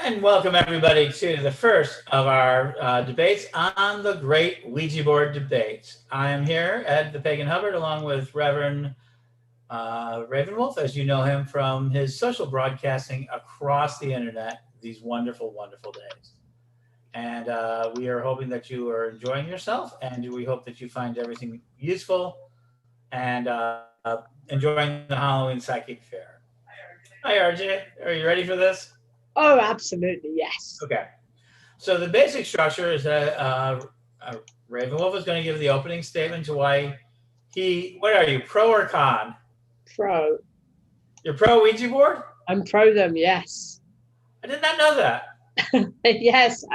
And welcome everybody to the first of our debates on the Great Ouija Board Debates. I am here, Ed the Pagan Hubbard, along with Reverend Ravenwolf, as you know him from his social broadcasting across the internet these wonderful, wonderful days. And we are hoping that you are enjoying yourself, and we hope that you find everything useful and enjoying the Halloween Psychic Fair. Hi, RJ. Are you ready for this? Oh, absolutely, yes. Okay. So the basic structure is that Ravenwolf is going to give the opening statement to why what are you, pro or con? Pro. You're pro Ouija board? I'm pro them, yes. I did not know that. Yes.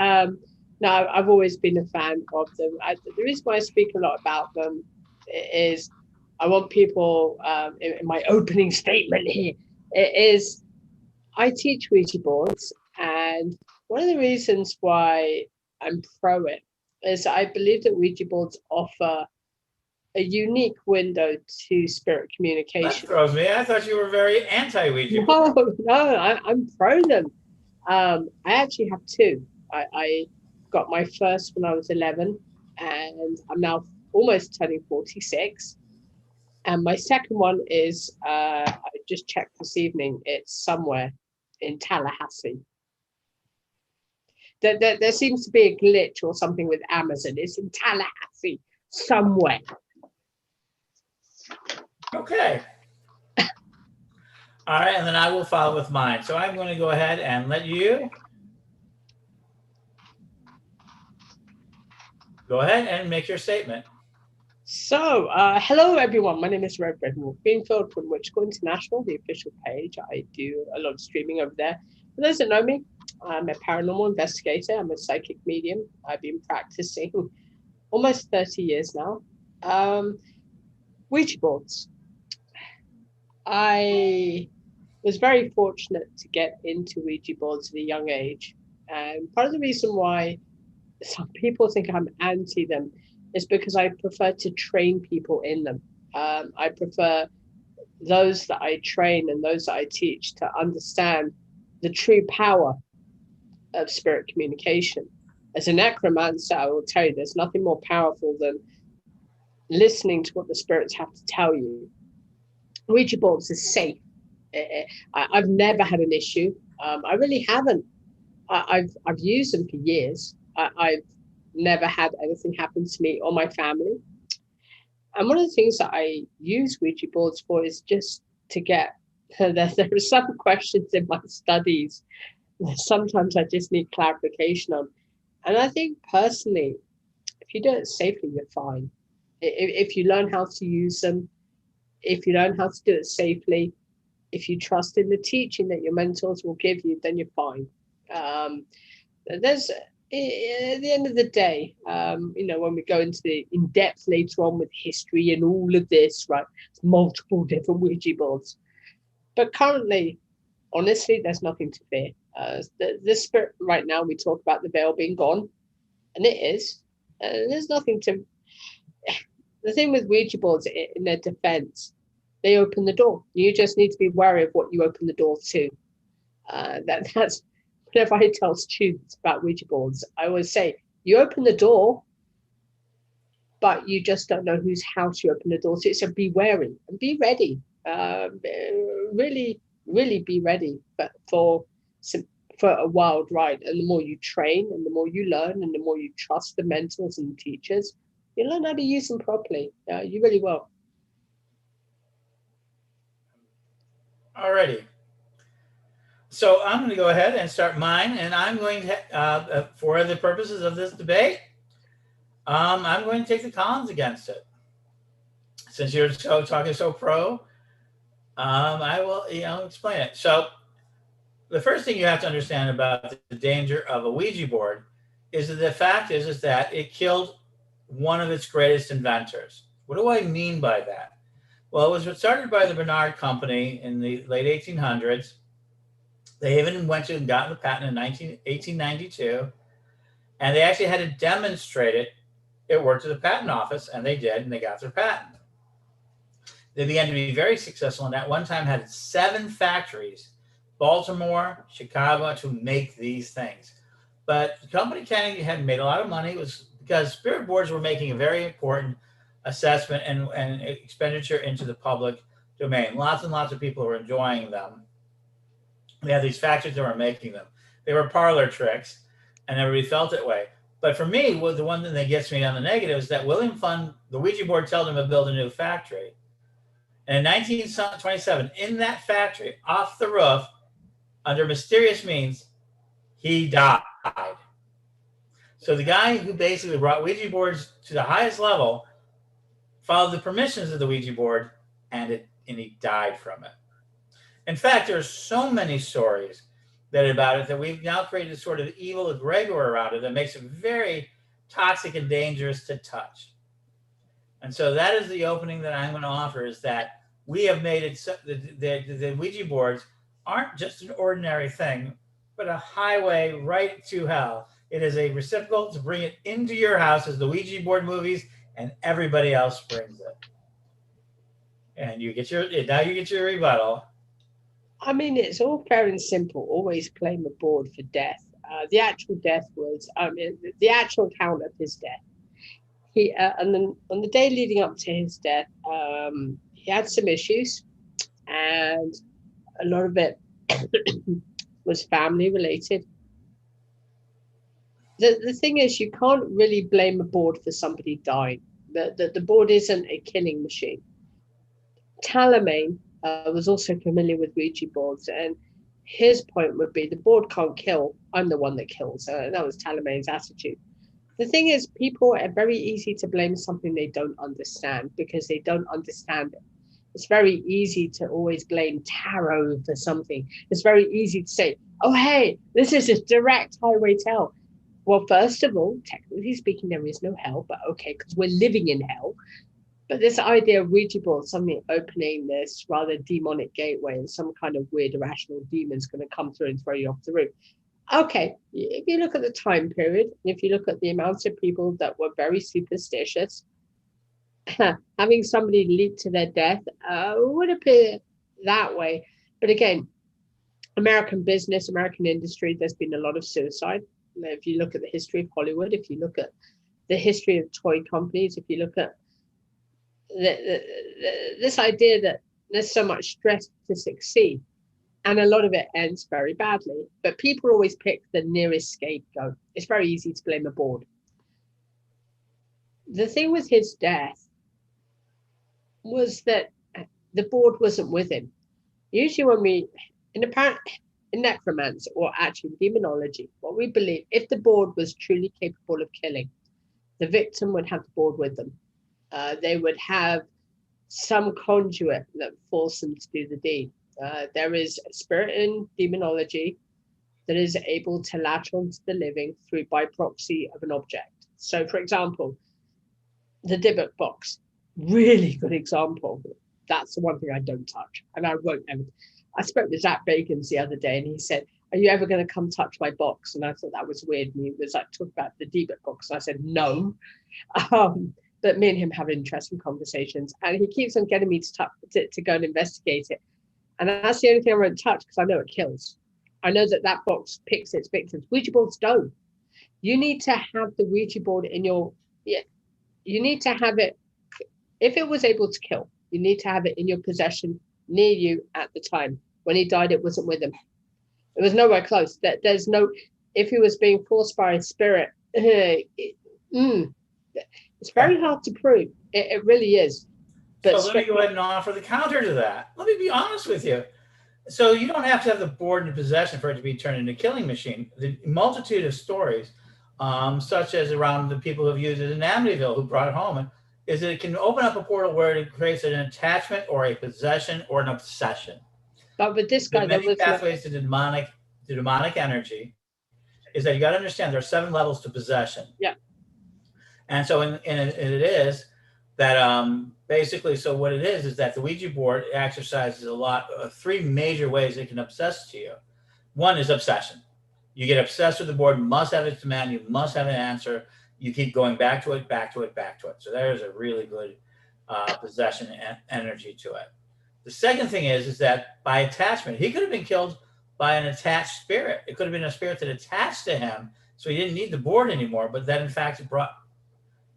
No, I've always been a fan of them. The reason why I speak a lot about them is I want people, in my opening statement here, is I teach Ouija boards, and one of the reasons why I'm pro it is I believe that Ouija boards offer a unique window to spirit That communication. throws me. I thought you were very anti-Ouija board. No, I'm pro them. I actually have two. I got my first when I was 11, and I'm now almost turning 46. And my second one is, I just checked this evening, it's somewhere in Tallahassee. There seems to be a glitch or something with Amazon. It's in Tallahassee somewhere. Okay. All right, and then I will follow with mine. So I'm going to go ahead and let you go ahead and make your statement. So, hello everyone. My name is Rodrigo International from Ouija International, the official page. I do a lot of streaming over there. For those that know me, I'm a paranormal investigator. I'm a psychic medium. I've been practicing almost 30 years now. Ouija boards. I was very fortunate to get into Ouija boards at a young age. And part of the reason why some people think I'm anti them is because I prefer to train people in them. I prefer those that I train and those that I teach to understand the true power of spirit communication. As a necromancer, I will tell you there's nothing more powerful than listening to what the spirits have to tell you. Ouija boards is safe. I've never had an issue. I really haven't. I've used them for years. I've never had anything happen to me or my family. And one of the things that I use Ouija boards for is just to get, there are some questions in my studies that sometimes I just need clarification on. And I think personally, if you do it safely, you're fine. If you learn how to use them, if you learn how to do it safely, if you trust in the teaching that your mentors will give you, then you're fine. There's at the end of the day, when we go into the in-depth later on with history and all of this, right, multiple different Ouija boards. But currently, honestly, there's nothing to fear. The spirit right now, we talk about the veil being gone, and it is. There's nothing to... The thing with Ouija boards, in their defense, they open the door. You just need to be wary of what you open the door to. That's... Whenever I tell students about Ouija boards, I always say, you open the door, but you just don't know whose house you open the door to. So be wary and be ready. Really, really be ready for a wild ride. And the more you train and the more you learn and the more you trust the mentors and teachers, you learn how to use them properly. You really will. Alrighty. So I'm going to go ahead and start mine, and I'm going to, for the purposes of this debate, I'm going to take the cons against it. Since you're talking so pro, I will, explain it. So the first thing you have to understand about the danger of a Ouija board is that the fact is that it killed one of its greatest inventors. What do I mean by that? Well, it was started by the Bernard Company in the late 1800s. They even went and got the patent in 1892, and they actually had to demonstrate it. It worked at the patent office, and they did, and they got their patent. They began to be very successful, and at one time had 7 factories Baltimore, Chicago to make these things. But the company Kennedy had made a lot of money. It was because spirit boards were making a very important assessment and expenditure into the public domain. Lots and lots of people were enjoying them. They had these factories that were making them. They were parlor tricks, and everybody felt it way. But for me, the one thing that gets me on the negative is that William Fund, the Ouija board, told him to build a new factory. And in 1927, in that factory, off the roof, under mysterious means, he died. So the guy who basically brought Ouija boards to the highest level followed the permissions of the Ouija board, and he died from it. In fact, there's so many stories about it that we've now created a sort of evil egregor around it that makes it very toxic and dangerous to touch. And so that is the opening that I'm going to offer, is that we have made it so the Ouija boards aren't just an ordinary thing, but a highway right to hell. It is a receptacle to bring it into your house, as the Ouija board movies, and everybody else brings it. And you get your rebuttal. I mean, it's all fair and simple. Always blame a board for death. The actual death was, the actual account of his death. He and on the day leading up to his death, he had some issues, and a lot of it was family related. The thing is, you can't really blame a board for somebody dying. The board isn't a killing machine. Talamane was also familiar with Ouija boards, and his point would be the board can't kill, I'm the one that kills. That was Talamane's attitude. The thing is, people are very easy to blame something they don't understand because they don't understand it. It's very easy to always blame tarot for something. It's very easy to say, oh, hey, this is a direct highway to hell. Well, first of all, technically speaking, there is no hell, but okay, because we're living in hell. But this idea of Ouija board, something opening this rather demonic gateway, and some kind of weird irrational demon's going to come through and throw you off the roof. Okay, if you look at the time period, if you look at the amount of people that were very superstitious, having somebody lead to their death would appear that way. But again, American business, American industry, there's been a lot of suicide. If you look at the history of Hollywood, if you look at the history of toy companies, if you look at this idea that there's so much stress to succeed, and a lot of it ends very badly, but people always pick the nearest scapegoat. It's very easy to blame a board. The thing with his death was that the board wasn't with him. Usually when we, in necromancy, or actually demonology, what we believe, if the board was truly capable of killing, the victim would have the board with them. They would have some conduit that forced them to do the deed. There is a spirit in demonology that is able to latch onto the living through by proxy of an object. So, for example, the Dybbuk box, really good example. That's the one thing I don't touch, and I won't ever. I spoke to Zach Bagans the other day, and he said, "Are you ever going to come touch my box?" And I thought that was weird. And he was like, "Talk about the Dybbuk box." And I said, "No." But me and him have interesting conversations, and he keeps on getting me to go and investigate it. And that's the only thing I won't touch, because I know it kills. I know that box picks its victims. Ouija boards don't. You need to have the Ouija board in your, you need to have it, if it was able to kill, you need to have it in your possession near you at the time. When he died, it wasn't with him. It was nowhere close. There's no, if he was being forced by a spirit, it's very hard to prove. It really is. But so let me go ahead and offer the counter to that. Let me be honest with you. So you don't have to have the board in possession for it to be turned into a killing machine. The multitude of stories, such as around the people who've used it in Amityville, who brought it home, is that it can open up a portal where it creates an attachment or a possession or an obsession. But with this guy, there are many pathways to demonic energy. Is that you got to understand there are 7 levels to possession. Yeah. And so it is that basically, so what it is that the Ouija board exercises a lot of 3 major ways it can obsess to you. One is obsession. You get obsessed with the board, must have its demand, you must have an answer. You keep going back to it. So there's a really good possession energy to it. The second thing is that by attachment, he could have been killed by an attached spirit. It could have been a spirit that attached to him, so he didn't need the board anymore, but that in fact it brought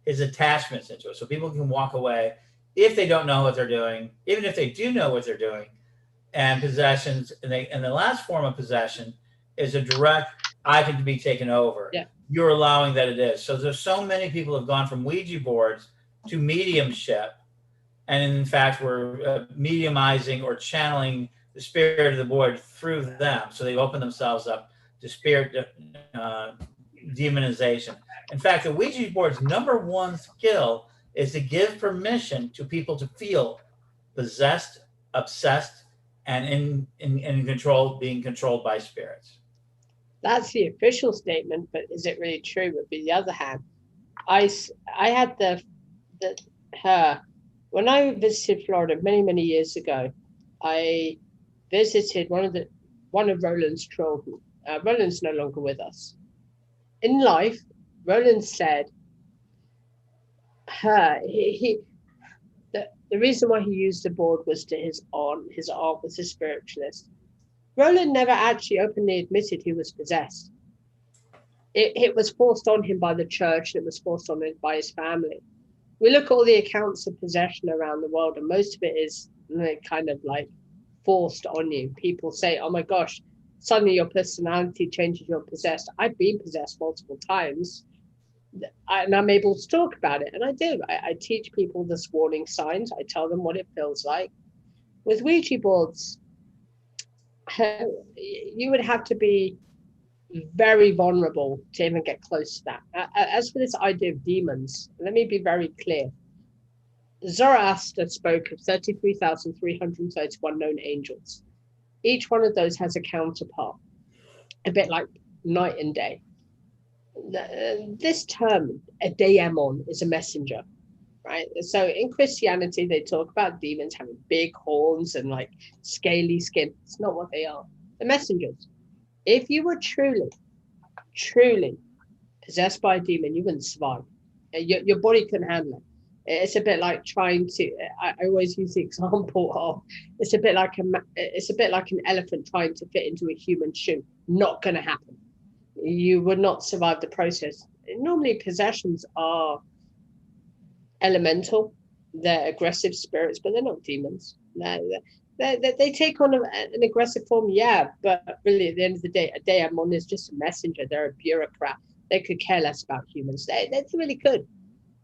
his attachments into it. So people can walk away if they don't know what they're doing, even if they do know what they're doing. And possessions, and the last form of possession is a direct, I can be taken over. Yeah. You're allowing that it is. So there's so many people have gone from Ouija boards to mediumship, and in fact, we're mediumizing or channeling the spirit of the board through them. So they've opened themselves up to spirit uh, demonization. In fact, the Ouija board's number one skill is to give permission to people to feel possessed, obsessed, and in control, being controlled by spirits. That's the official statement, but is it really true? Would be the other hand. I had her when I visited Florida many years ago. I visited one of Roland's children. Roland's no longer with us. In life, Roland said the reason why he used the board was to his aunt. His aunt was a spiritualist. Roland never actually openly admitted he was possessed. It was forced on him by the church, and it was forced on him by his family. We look at all the accounts of possession around the world, and most of it is kind of like forced on you. People say, oh my gosh, suddenly your personality changes, you're possessed. I've been possessed multiple times, and I'm able to talk about it. And I do. I teach people this warning signs. I tell them what it feels like. With Ouija boards, you would have to be very vulnerable to even get close to that. As for this idea of demons, let me be very clear. Zoroaster spoke of 33,331 known angels. Each one of those has a counterpart, a bit like night and day. This term, a daemon, is a messenger, right? So in Christianity, they talk about demons having big horns and like scaly skin. It's not what they are. They're messengers. If you were truly possessed by a demon, you wouldn't survive. Your body couldn't handle it. It's a bit like trying to. I always use the example of it's a bit like an elephant trying to fit into a human shoe. Not going to happen. You would not survive the process. Normally, possessions are elemental. They're aggressive spirits, but they're not demons. They take on an aggressive form, yeah, but really at the end of the day, a daemon is just a messenger. They're a bureaucrat. They could care less about humans. They really could.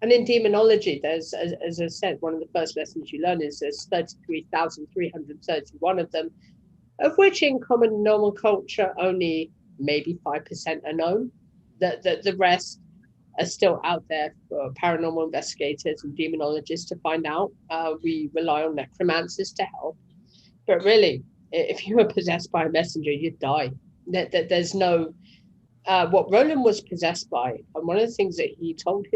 And in demonology, there's, as I said, one of the first lessons you learn is there's 33,331 of them, of which in common normal culture, only maybe 5% are known. The rest are still out there for paranormal investigators and demonologists to find out. We rely on necromancers to help. But really, if you were possessed by a messenger, you'd die. There's no... what Roland was possessed by, and one of the things that he told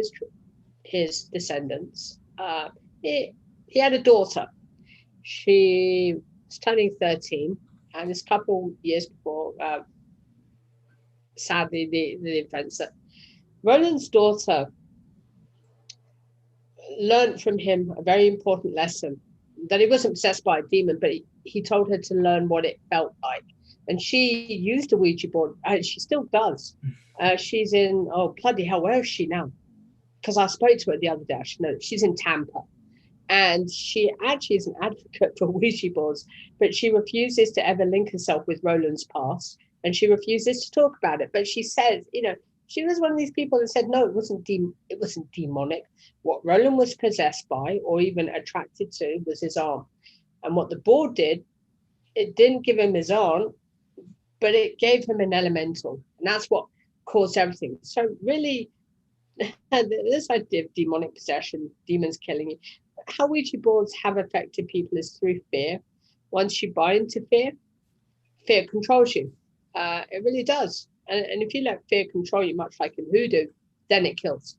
his descendants, he had a daughter. She was turning 13, and this couple years before, sadly, the events that Roland's daughter learned from him a very important lesson, that he wasn't possessed by a demon, but he told her to learn what it felt like. And she used a Ouija board, and she still does. She's in, oh, bloody hell, where is she now? Because I spoke to her the other day. I should know. She's in Tampa. And she actually is an advocate for Ouija boards, but she refuses to ever link herself with Roland's past. And she refuses to talk about it. But she says, she was one of these people that said, no, it wasn't demonic. What Roland was possessed by or even attracted to was his aunt. And what the board did, it didn't give him his aunt, but it gave him an elemental. And that's what caused everything. So really, this idea of demonic possession, demons killing you, how Ouija boards have affected people is through fear. Once you buy into fear, fear controls you. It really does. And if you let fear control you, much like in hoodoo, then it kills.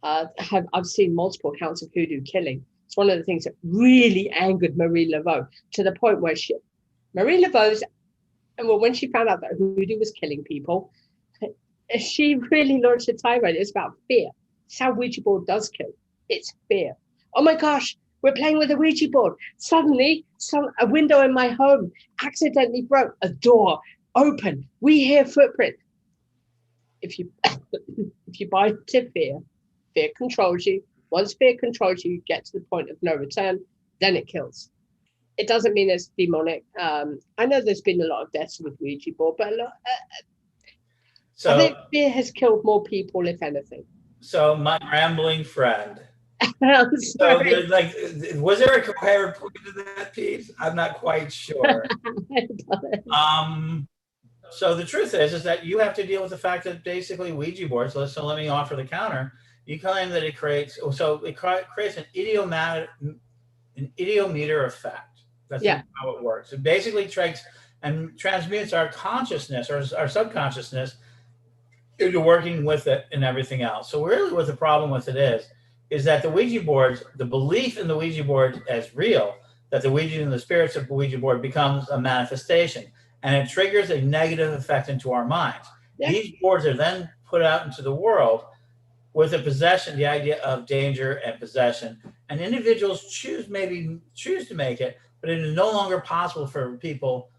I've seen multiple accounts of hoodoo killing. It's one of the things that really angered Marie Laveau, to the point where Marie Laveau's, and when she found out that hoodoo was killing people, she really launched a tirade. It's about fear. It's how Ouija board does kill. It's fear. Oh my gosh, we're playing with a Ouija board. Suddenly, a window in my home accidentally broke. A door open. We hear footprint. If you if you buy into fear, fear controls you. Once fear controls you, you get to the point of no return, then it kills. It doesn't mean it's demonic. I know there's been a lot of deaths with Ouija board, but I think fear has killed more people, if anything. So my rambling friend. I'm So sorry. like, was there a coherent point to that piece? I'm not quite sure. So the truth is that you have to deal with the fact that basically Ouija boards. So let me offer the counter. You claim that it creates an idiometer effect. That's how it works. It basically transmutes our consciousness or our subconsciousness into working with it and everything else. So really what the problem with it is that the Ouija boards, the belief in the Ouija board as real, that the Ouija and the spirits of the Ouija board becomes a manifestation, and it triggers a negative effect into our minds. Yeah. These boards are then put out into the world with a possession, the idea of danger and possession, and individuals choose to make it, but it is no longer possible for people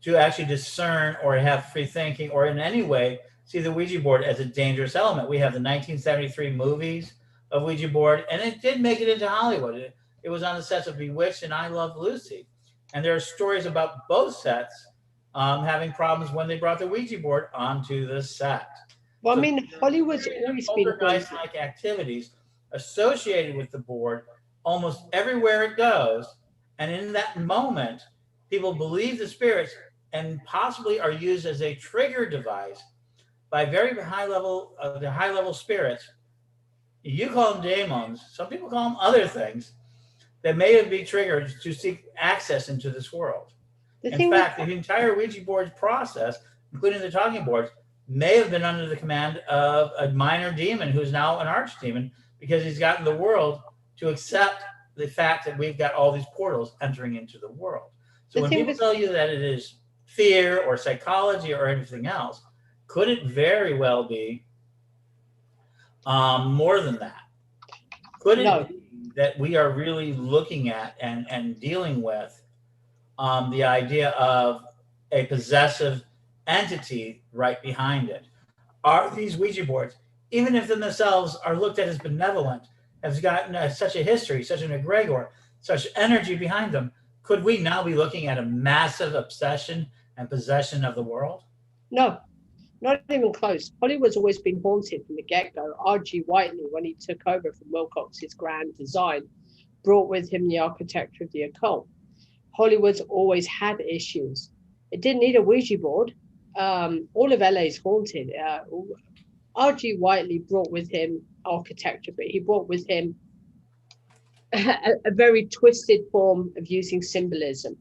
to actually discern or have free thinking or in any way see the Ouija board as a dangerous element. We have the 1973 movies of Ouija board, and it did make it into Hollywood. It was on the sets of Bewitched and I Love Lucy. And there are stories about both sets having problems when they brought the Ouija board onto the set. Well, so, I mean, Hollywood's always been poltergeist-like activities associated with the board almost everywhere it goes. And in that moment, people believe the spirits and possibly are used as a trigger device by very high level spirits. You call them demons. Some people call them other things that may have been triggered to seek access into this world. In fact, the entire Ouija board process, including the talking boards, may have been under the command of a minor demon who's now an archdemon because he's gotten the world to accept the fact that we've got all these portals entering into the world. So when people tell you that it is fear or psychology or anything else, could it very well be more than that? Could it be that we are really looking at and dealing with the idea of a possessive entity right behind it? Are these Ouija boards, even if in themselves are looked at as benevolent, have gotten such a history, such an egregor, such energy behind them, could we now be looking at a massive obsession and possession of the world? No, not even close. Hollywood's always been haunted from the get-go. R.G. Whiteley, when he took over from Wilcox's grand design, brought with him the architecture of the occult. Hollywood's always had issues. It didn't need a Ouija board. All of LA's haunted. R.G. Whiteley brought with him architecture, but he brought with him a very twisted form of using symbolism.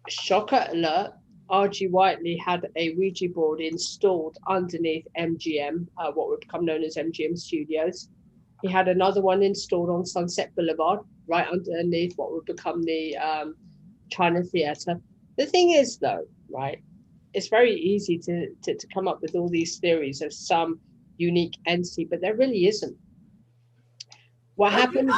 Shocker alert, R.G. Whiteley had a Ouija board installed underneath MGM, what would become known as MGM Studios. He had another one installed on Sunset Boulevard, right underneath what would become the China Theater. The thing is, though, right, it's very easy to come up with all these theories of some unique entity, but there really isn't. What happened?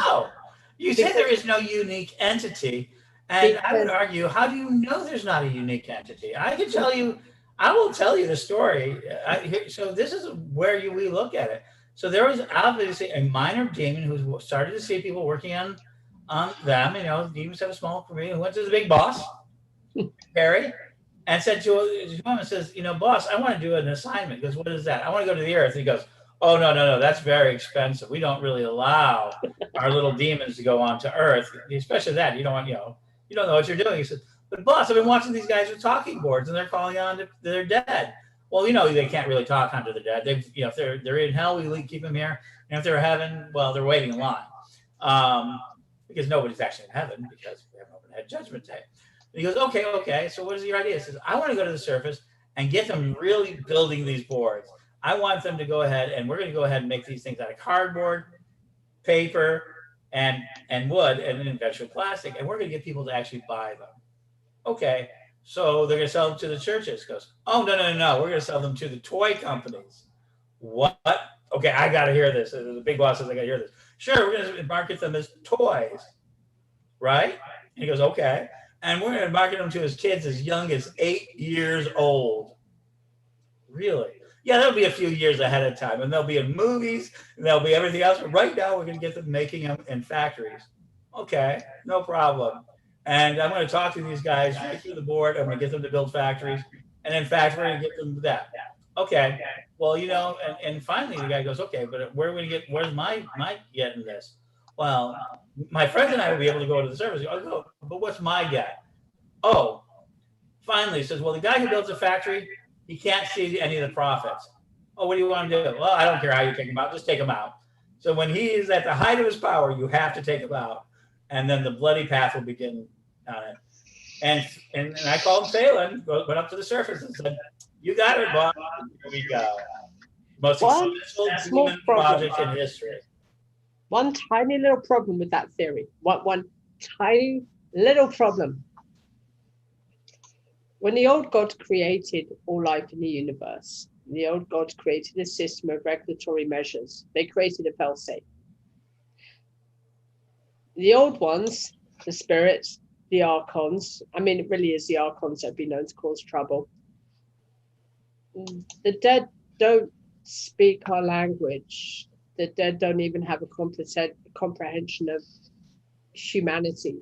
You say there is no unique entity, and I would argue, how do you know there's not a unique entity? I will tell you the story. So this is where we look at it. So there was obviously a minor demon who started to see people working on them. You know, demons have a small career. Who went to the big boss, Harry, and said to him, and says, you know, boss, I want to do an assignment. He goes, what is that? I want to go to the earth. He goes, oh, no, that's very expensive. We don't really allow our little demons to go on to earth, especially that. You don't want, you don't know what you're doing. He said, but boss, I've been watching these guys with talking boards and they're calling on to their dead. Well, they can't really talk onto the dead. They've, if they're in hell, we keep them here. And if they're in heaven, well, they're waiting in line. Because nobody's actually in heaven because we haven't opened head judgment day. And he goes, okay. So what is your idea? He says, I want to go to the surface and get them really building these boards. I want them to go ahead and we're going to go ahead and make these things out of cardboard, paper, and wood, and then eventually plastic. And we're going to get people to actually buy them. Okay. So they're going to sell them to the churches. He goes, oh, no. We're going to sell them to the toy companies. What? Okay, I got to hear this. The big boss says I got to hear this. Sure, we're going to market them as toys. Right? And he goes, okay. And we're going to market them to his kids as young as 8 years old. Really? Yeah, there'll be a few years ahead of time, and they'll be in movies, and there'll be everything else. But right now, we're going to get them making them in factories. Okay, no problem. And I'm going to talk to these guys right through the board. I'm going to get them to build factories, and in fact, we're going to get them to that. Okay. Well, and finally the guy goes, okay, but where are we going to get? Where's my get in this? Well, my friends and I will be able to go to the service. I'll go, but what's my get? Oh, finally says, well, the guy who builds a factory, he can't see any of the profits. Oh, what do you want to do? Well, I don't care how you take him out. Just take him out. So when he is at the height of his power, you have to take him out. And then the bloody path will begin on it. And I called him Phelan, went up to the surface and said, you got it, boss. Here we go. Most successful demon project in history. One tiny little problem with that theory. One tiny little problem. When the old God created all life in the universe, the old God created a system of regulatory measures. They created a fail-safe. The old ones, the spirits, the archons, I mean, it really is the archons that have been known to cause trouble. The dead don't speak our language. The dead don't even have a comprehension of humanity.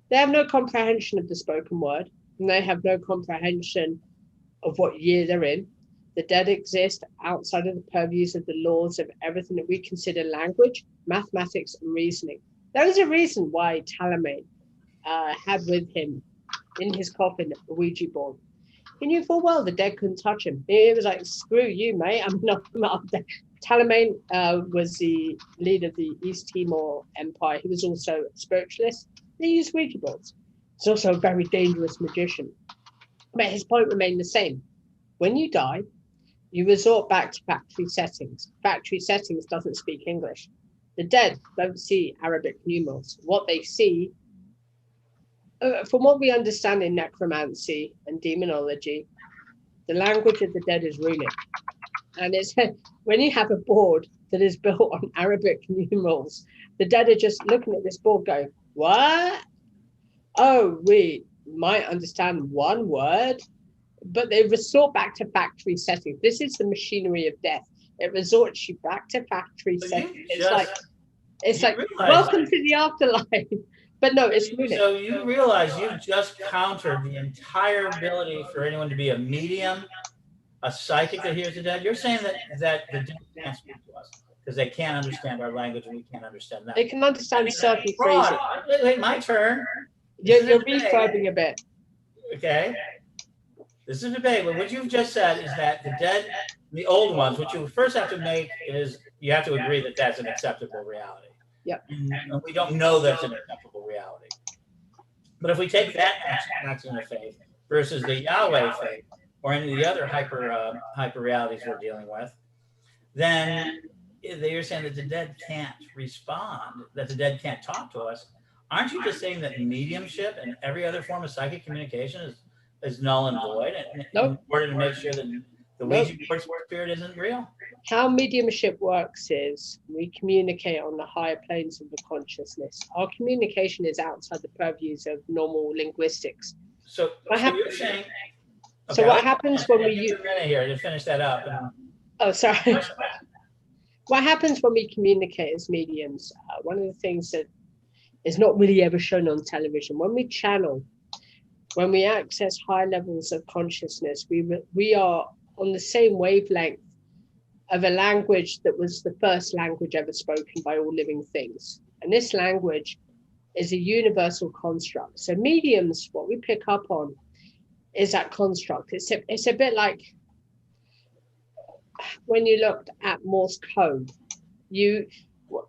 They have no comprehension of the spoken word, and they have no comprehension of what year they're in. The dead exist outside of the purviews of the laws of everything that we consider language, mathematics, and reasoning. There is a reason why Talamane had with him in his coffin a Ouija board. He knew full well the dead couldn't touch him. He was like, screw you, mate. I'm not there. Talamane was the leader of the East Timor Empire. He was also a spiritualist. They used Ouija boards. He's also a very dangerous magician. But his point remained the same. When you die, you resort back to factory settings. Factory settings doesn't speak English. The dead don't see Arabic numerals. What they see, from what we understand in necromancy and demonology, the language of the dead is runic. And it's when you have a board that is built on Arabic numerals, the dead are just looking at this board going, what? Oh, we might understand one word, but they resort back to factory settings. This is the machinery of death. It resorts you back to factory settings. It's like welcome to the afterlife. But no, it's runic. So you realize you've just countered the entire ability for anyone to be a medium, a psychic that hears the dead. You're saying that the dead can't speak to us because they can't understand our language and we can't understand them. They can understand certain phrases. Wait, my turn. You're refurbing a bit. Okay. This is a debate, but what you've just said is that the dead, the old ones, what you first have to make is you have to agree that that's an acceptable reality. Yep. And we don't know that's an acceptable reality. But if we take that action of faith versus the Yahweh faith or any of the other hyper realities we're dealing with, then you're saying that the dead can't respond, that the dead can't talk to us. Aren't you just saying that mediumship and every other form of psychic communication is null and void in order to make sure that the Ouija board spirit isn't real? How mediumship works is we communicate on the higher planes of the consciousness. Our communication is outside the purviews of normal linguistics. So you're saying... So what happens when we use... Here to finish that up. Oh, sorry. What happens when we communicate as mediums? One of the things that is not really ever shown on television, when we channel, when we access high levels of consciousness, we are on the same wavelength of a language that was the first language ever spoken by all living things. And this language is a universal construct. So mediums, what we pick up on is that construct. It's a bit like when you looked at Morse code.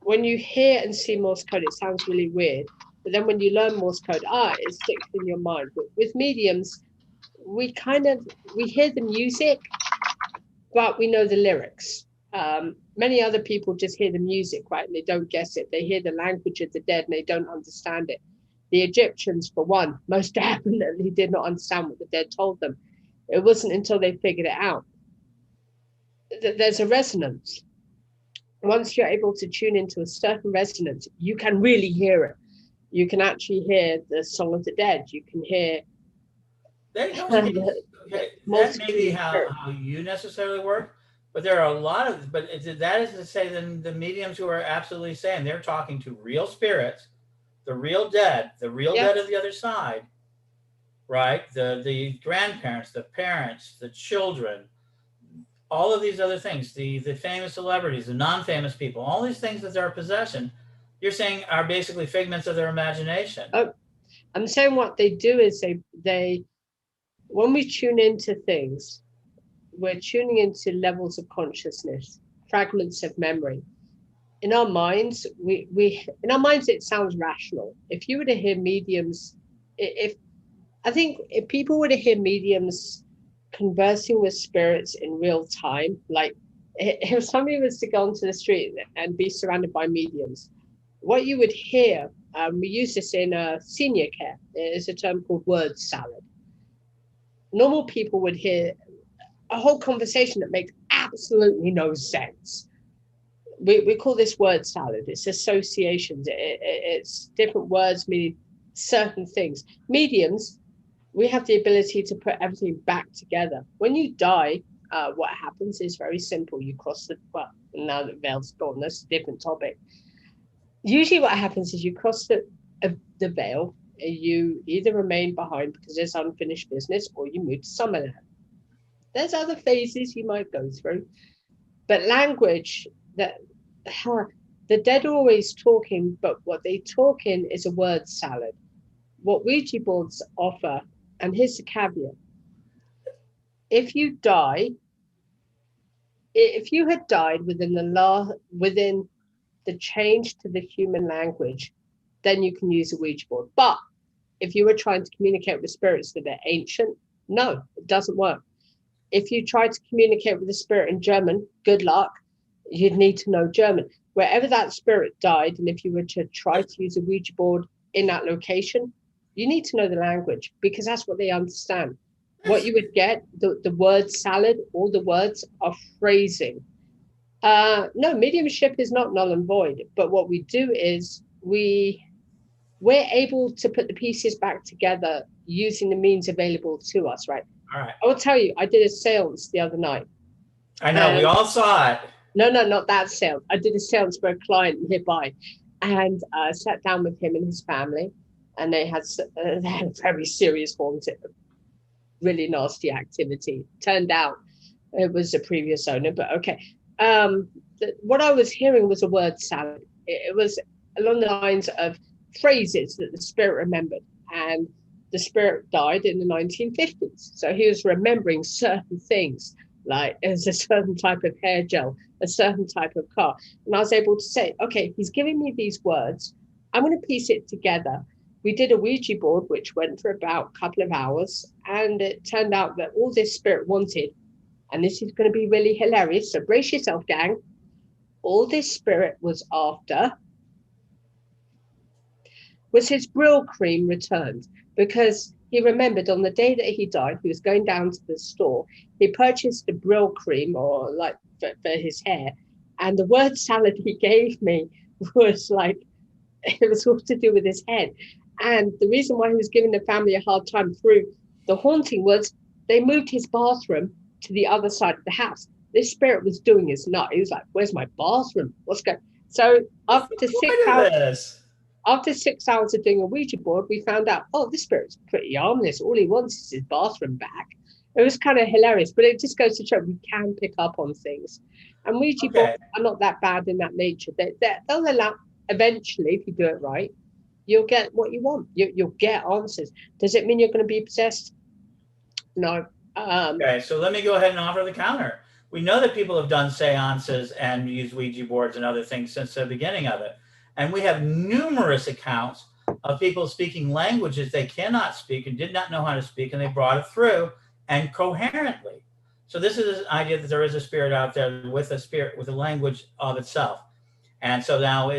When you hear and see Morse code, it sounds really weird. But then when you learn Morse code, it sticks in your mind. But with mediums, we hear the music, but we know the lyrics. Many other people just hear the music, right? And they don't guess it. They hear the language of the dead and they don't understand it. The Egyptians, for one, most definitely did not understand what the dead told them. It wasn't until they figured it out that there's a resonance. Once you're able to tune into a certain resonance, you can really hear it. You can actually hear the Song of the Dead. You can hear Okay, that may be multitude of spirits. how you necessarily work, but there are a lot of, but that is to say then the mediums who are absolutely saying they're talking to real spirits, the real Yeah. dead of the other side, right? The grandparents, the parents, the children, all of these other things, the famous celebrities, the non-famous people, all these things that are possession, you're saying are basically figments of their imagination. Oh, I'm saying what they do is they when we tune into things, we're tuning into levels of consciousness, fragments of memory. In our minds, we in our minds it sounds rational. If you were to hear mediums, if I think if people were to hear mediums conversing with spirits in real time, like if somebody was to go onto the street and be surrounded by mediums, what you would hear, we use this in senior care, is a term called word salad. Normal people would hear a whole conversation that makes absolutely no sense. We call this word salad. It's associations. It's different words meaning certain things. Mediums, we have the ability to put everything back together. When you die, what happens is very simple. You cross the, well, now that veil's gone, that's a different topic. Usually what happens is you cross the veil, you either remain behind because there's unfinished business or you move to Summerland. There's other phases you might go through, but language, that the dead are always talking, but what they talk in is a word salad. What Ouija boards offer, and here's the caveat: if you die, if you had died within the change to the human language, then you can use a Ouija board. But if you were trying to communicate with spirits that are ancient, no, it doesn't work. If you try to communicate with a spirit in German, good luck. You'd need to know German. Wherever that spirit died, and if you were to try to use a Ouija board in that location, you need to know the language because that's what they understand. What you would get, the word salad, all the words are phrasing. No, mediumship is not null and void, but what we do is we're able to put the pieces back together using the means available to us, right? All right. I will tell you, I did a seance the other night. I know, we all saw it. No, not that seance. I did a seance for a client nearby and sat down with him and his family. And they had a very serious haunting, really nasty activity. Turned out it was a previous owner, but okay. What I was hearing was a word salad. It was along the lines of phrases that the spirit remembered. And the spirit died in the 1950s. So he was remembering certain things, like there's a certain type of hair gel, a certain type of car. And I was able to say, okay, he's giving me these words. I'm going to piece it together. We did a Ouija board, which went for about a couple of hours. And it turned out that all this spirit wanted, and this is going to be really hilarious, so brace yourself, gang. All this spirit was after was his Brill cream returned, because he remembered on the day that he died, he was going down to the store. He purchased the Brill cream, or like for his hair, and the word salad he gave me was like, it was all to do with his head. And the reason why he was giving the family a hard time through the haunting was they moved his bathroom to the other side of the house. This spirit was doing his nut. He was like, where's my bathroom? What's going on? So after 6 hours of doing a Ouija board, we found out, oh, this spirit's pretty harmless. All he wants is his bathroom back. It was kind of hilarious, but it just goes to show we can pick up on things. And Ouija boards are not that bad in that nature. They'll allow, eventually, if you do it right, you'll get what you want. You'll get answers. Does it mean you're going to be possessed? No. Okay, so let me go ahead and offer the counter. We know that people have done seances and used Ouija boards and other things since the beginning of it. And we have numerous accounts of people speaking languages they cannot speak and did not know how to speak, and they brought it through and coherently. So this is an idea that there is a spirit out there with a language of itself. And so now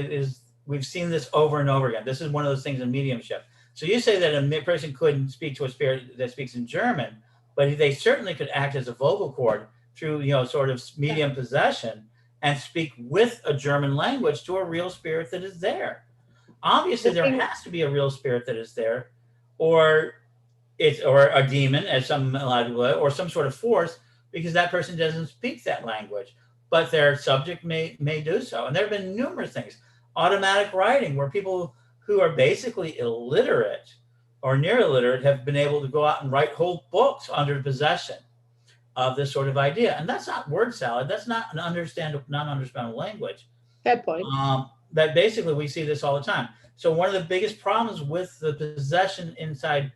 we've seen this over and over again. This is one of those things in mediumship. So you say that a person couldn't speak to a spirit that speaks in German, but they certainly could act as a vocal cord through, sort of medium possession and speak with a German language to a real spirit that is there. obviously The there thing, has to be a real spirit that is there, or it's or a demon, as some or some sort of force, because that person doesn't speak that language, but their subject may do so. And there have been numerous things, automatic writing, where people who are basically illiterate or near illiterate have been able to go out and write whole books under possession of this sort of idea. And that's not word salad. That's not an non-understandable language. fair point. That basically we see this all the time. So one of the biggest problems with the possession inside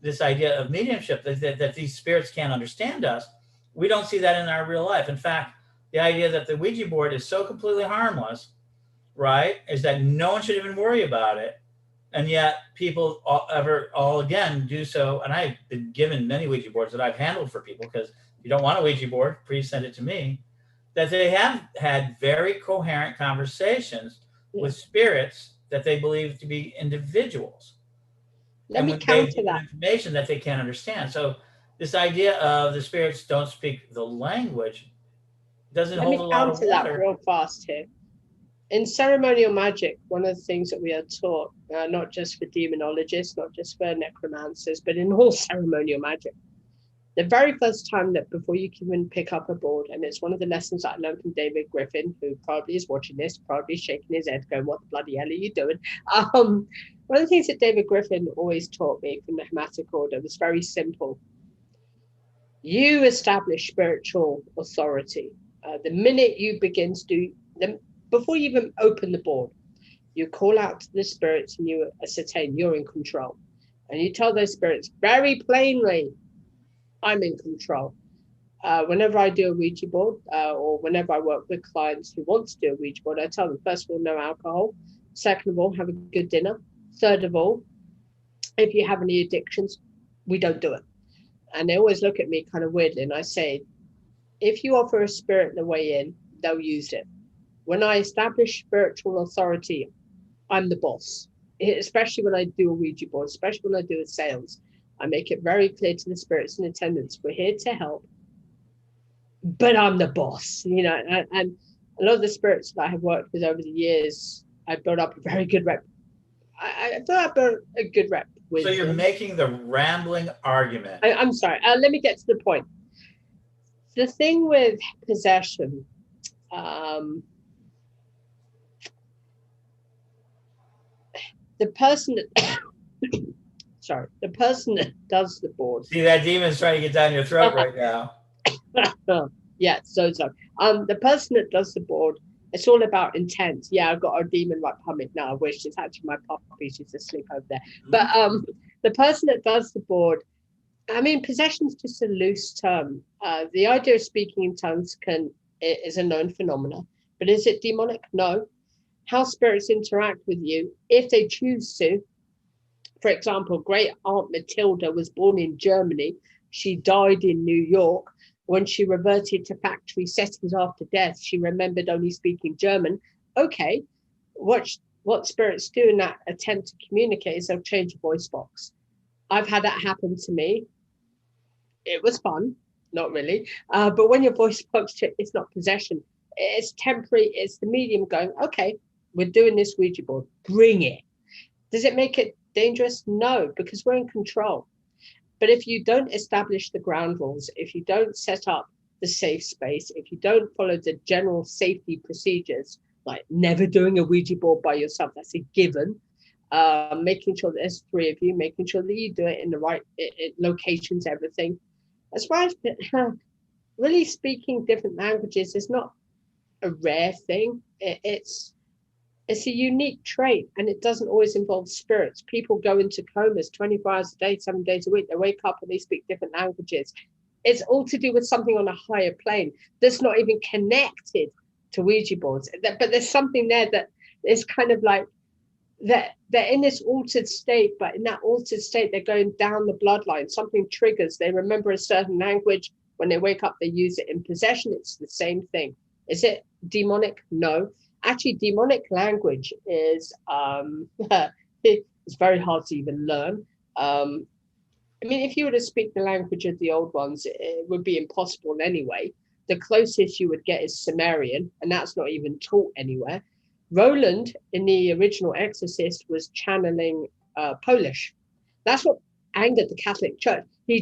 this idea of mediumship that these spirits can't understand us, we don't see that in our real life. In fact, the idea that the Ouija board is so completely harmless, right, is that no one should even worry about it. And yet people all again do so. And I've been given many Ouija boards that I've handled for people, because if you don't want a Ouija board, please send it to me, that they have had very coherent conversations with spirits that they believe to be individuals. Let And me when they've counter given that. information that they can't understand. So this idea of the spirits don't speak the language doesn't Let hold me a lot of counter that water. real fast here. In ceremonial magic, one of the things that we are taught, not just for demonologists, not just for necromancers, but in all ceremonial magic, the very first time that before you can even pick up a board, and it's one of the lessons that I learned from David Griffin, who probably is watching this, probably shaking his head, going, "What the bloody hell are you doing?" One of the things that David Griffin always taught me from the Hermetic Order was very simple. You establish spiritual authority. The minute you begin to do them, before you even open the board, you call out to the spirits and you ascertain you're in control. And you tell those spirits very plainly, I'm in control. Whenever I do a Ouija board, or whenever I work with clients who want to do a Ouija board, I tell them, first of all, no alcohol. Second of all, have a good dinner. Third of all, if you have any addictions, we don't do it. And they always look at me kind of weirdly. And I say, if you offer a spirit the way in, they'll use it. When I establish spiritual authority, I'm the boss, especially when I do a Ouija board, especially when I do a seance. I make it very clear to the spirits in attendance, we're here to help, but I'm the boss, you know. And a lot of the spirits that I have worked with over the years, I built up a very good rep. I built up a good rep with So you're them. making the rambling argument. I'm sorry. Let me get to the point. The thing with possession, the person that the person that does the board. See, that demon's trying to get down your throat right now. Yeah, so the person that does the board, it's all about intent. Yeah, I've got a demon right behind now. I wish it's actually my puppy. She's asleep over there. But the person that does the board, I mean, possession is just a loose term. The idea of speaking in tongues is a known phenomenon, but is it demonic? No. How spirits interact with you, if they choose to. For example, great aunt Matilda was born in Germany. She died in New York. When she reverted to factory settings after death, she remembered only speaking German. Okay, what spirits do in that attempt to communicate is they'll change a voice box. I've had that happen to me. It was fun, not really. But when your voice box, it's not possession. It's temporary. It's the medium going, okay, we're doing this Ouija board. Bring it. Does it make it dangerous? No, because we're in control. But if you don't establish the ground rules, if you don't set up the safe space, if you don't follow the general safety procedures, like never doing a Ouija board by yourself, that's a given. Making sure that there's 3 of you, making sure that you do it in the right locations, everything. As far as really speaking different languages is not a rare thing. It's a unique trait, and it doesn't always involve spirits. People go into comas 24 hours a day, 7 days a week. They wake up and they speak different languages. It's all to do with something on a higher plane that's not even connected to Ouija boards. But there's something there that is kind of like that they're in this altered state, but in that altered state, they're going down the bloodline. Something triggers. They remember a certain language. When they wake up, they use it. In possession, it's the same thing. Is it demonic? No. Actually, demonic language is it's very hard to even learn. I mean, if you were to speak the language of the old ones, it would be impossible anyway. The closest you would get is Sumerian, and that's not even taught anywhere. Roland in the original Exorcist was channeling Polish. That's what angered the Catholic Church. He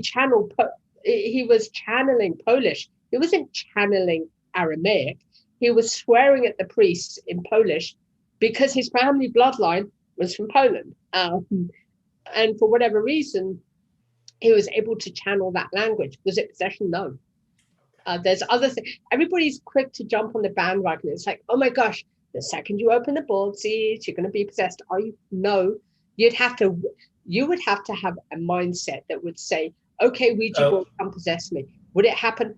was channeling Polish. He wasn't channeling Aramaic. He was swearing at the priests in Polish because his family bloodline was from Poland. And for whatever reason, he was able to channel that language. Was it possession? No. There's other things. Everybody's quick to jump on the bandwagon. It's like, oh my gosh, the second you open the board seat, you're going to be possessed. Are you? No. You would have to have a mindset that would say, okay, Ouija board, come possess me. Would it happen?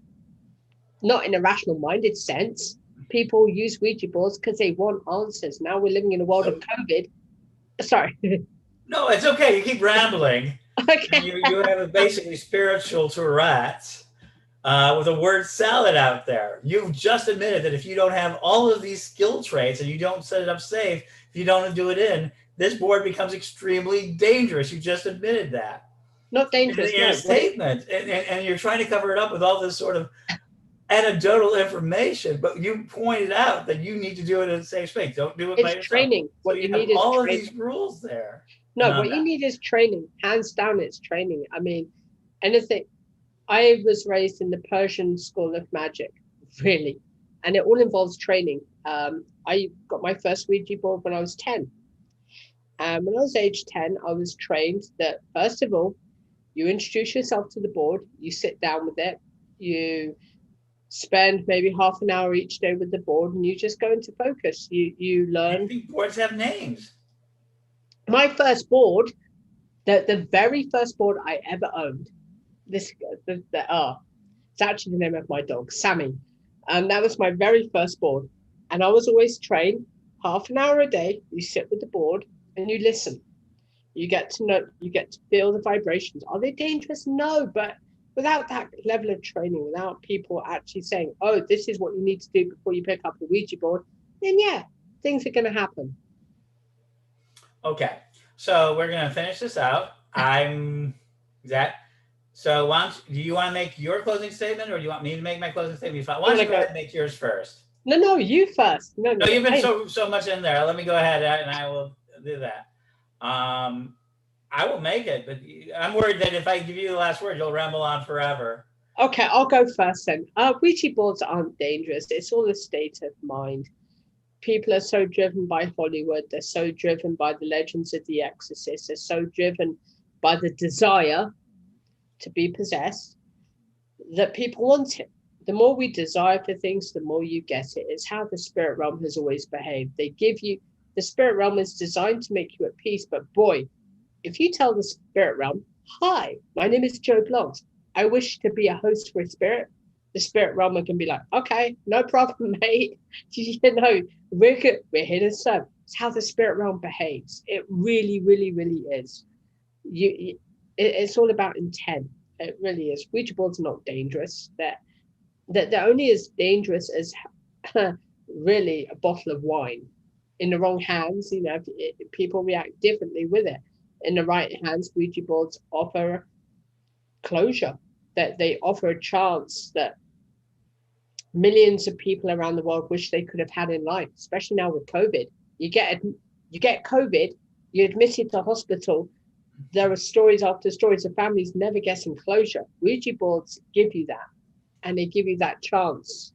Not in a rational minded sense. People use Ouija boards because they want answers. Now we're living in a world of COVID. Sorry. No, it's okay. You keep rambling. Okay. You have a basically spiritual Tourette's with a word salad out there. You've just admitted that if you don't have all of these skill traits and you don't set it up safe, if you don't do it in, this board becomes extremely dangerous. You just admitted that. Not dangerous. In your statement, and you're trying to cover it up with all this sort of anecdotal information, but you pointed out that you need to do it in a safe space. Don't do it by yourself. It's training. What you need is all of these rules there. No, what you need is training. Hands down, it's training. I mean, anything. I was raised in the Persian school of magic, really, and it all involves training. I got my first Ouija board when I was 10. And when I was age 10, I was trained that, first of all, you introduce yourself to the board, you sit down with it, you spend maybe half an hour each day with the board, and you just go into focus. You learn. Boards have names. My first board, the very first board I ever owned, it's actually the name of my dog, Sammy. And that was my very first board. And I was always trained half an hour a day. You sit with the board and you listen. You get to know, you get to feel the vibrations. Are they dangerous? No, but without that level of training, without people actually saying, oh, this is what you need to do before you pick up a Ouija board, then yeah, things are going to happen. Okay, so we're going to finish this out. So do you want to make your closing statement, or do you want me to make my closing statement? Why don't you go ahead and make yours first? No, you first. No, you've been so much in there. Let me go ahead and I will do that. I will make it, but I'm worried that if I give you the last word, you'll ramble on forever. Okay, I'll go first then. Ouija boards aren't dangerous. It's all a state of mind. People are so driven by Hollywood. They're so driven by the legends of The Exorcist. They're so driven by the desire to be possessed that people want it. The more we desire for things, the more you get it. It's how the spirit realm has always behaved. The spirit realm is designed to make you at peace, but boy, if you tell the spirit realm, hi, my name is Joe Blogs, I wish to be a host for a spirit, the spirit realm can be like, okay, no problem, mate. We're good. We're here to serve. It's how the spirit realm behaves. It really, really, really is. It's all about intent. It really is. Ouija boards are not dangerous. They're only as dangerous as really a bottle of wine. In the wrong hands, people react differently with it. In the right hands, Ouija boards offer closure. That they offer a chance that millions of people around the world wish they could have had in life, especially now with COVID. You get COVID, you're admitted to hospital. There are stories after stories of families never getting closure. Ouija boards give you that, and they give you that chance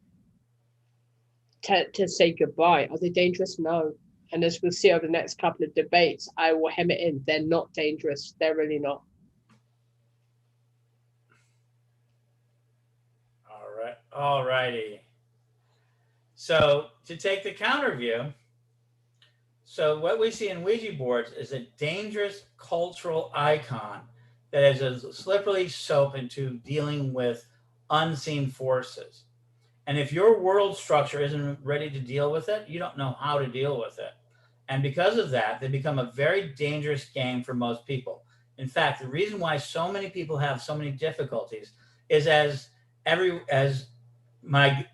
to say goodbye. Are they dangerous? No. And as we'll see over the next couple of debates, I will hem it in. They're not dangerous. They're really not. All righty. So to take the counter view, so what we see in Ouija boards is a dangerous cultural icon that is a slippery slope into dealing with unseen forces. And if your world structure isn't ready to deal with it, you don't know how to deal with it. And because of that, they become a very dangerous game for most people. In fact, the reason why so many people have so many difficulties is as my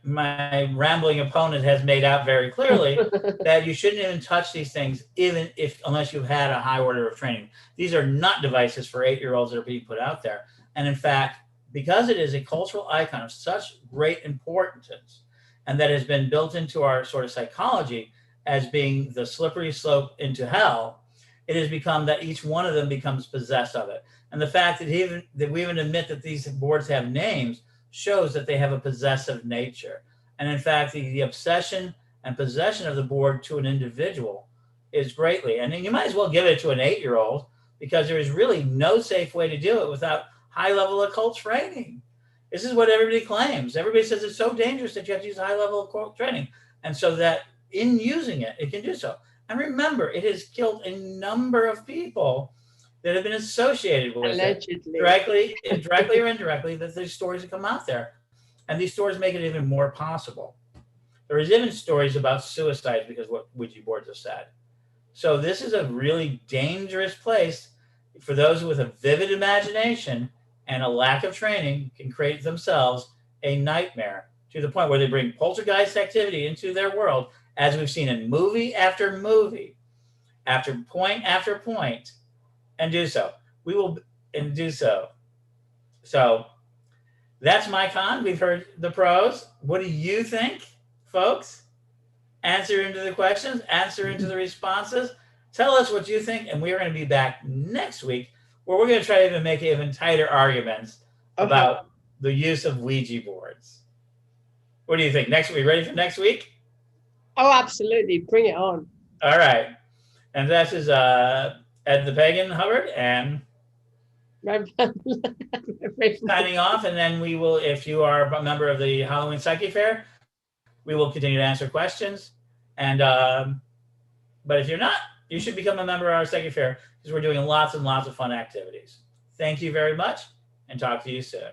rambling opponent has made out very clearly, that you shouldn't even touch these things, unless you've had a high order of training. These are not devices for 8-year-olds that are being put out there. And in fact, because it is a cultural icon of such great importance and that has been built into our sort of psychology, as being the slippery slope into hell, it has become that each one of them becomes possessed of it. And the fact that we even admit that these boards have names shows that they have a possessive nature. And in fact, the obsession and possession of the board to an individual is greatly. And you might as well give it to an 8-year-old, because there is really no safe way to do it without high level occult training. This is what everybody claims. Everybody says it's so dangerous that you have to use high level occult training. And so that in using it, it can do so. And remember, it has killed a number of people that have been associated with Allegedly. it, directly or indirectly, that these stories have come out there. And these stories make it even more possible. There is even stories about suicides because what Ouija boards have said. So this is a really dangerous place for those with a vivid imagination and a lack of training can create themselves a nightmare to the point where they bring poltergeist activity into their world, as we've seen in movie after movie, after point, and do so. We will and do so. So that's my con. We've heard the pros. What do you think, folks? Answer into the questions, answer into the responses. Tell us what you think, and we're going to be back next week where we're going to try to even make even tighter arguments about the use of Ouija boards. What do you think? Next week, ready for next week? Oh, absolutely. Bring it on. All right. And this is Ed the Pagan Hubbard and signing off. And then we will, if you are a member of the Halloween Psyche Fair, we will continue to answer questions. And but if you're not, you should become a member of our Psyche Fair because we're doing lots and lots of fun activities. Thank you very much, and talk to you soon.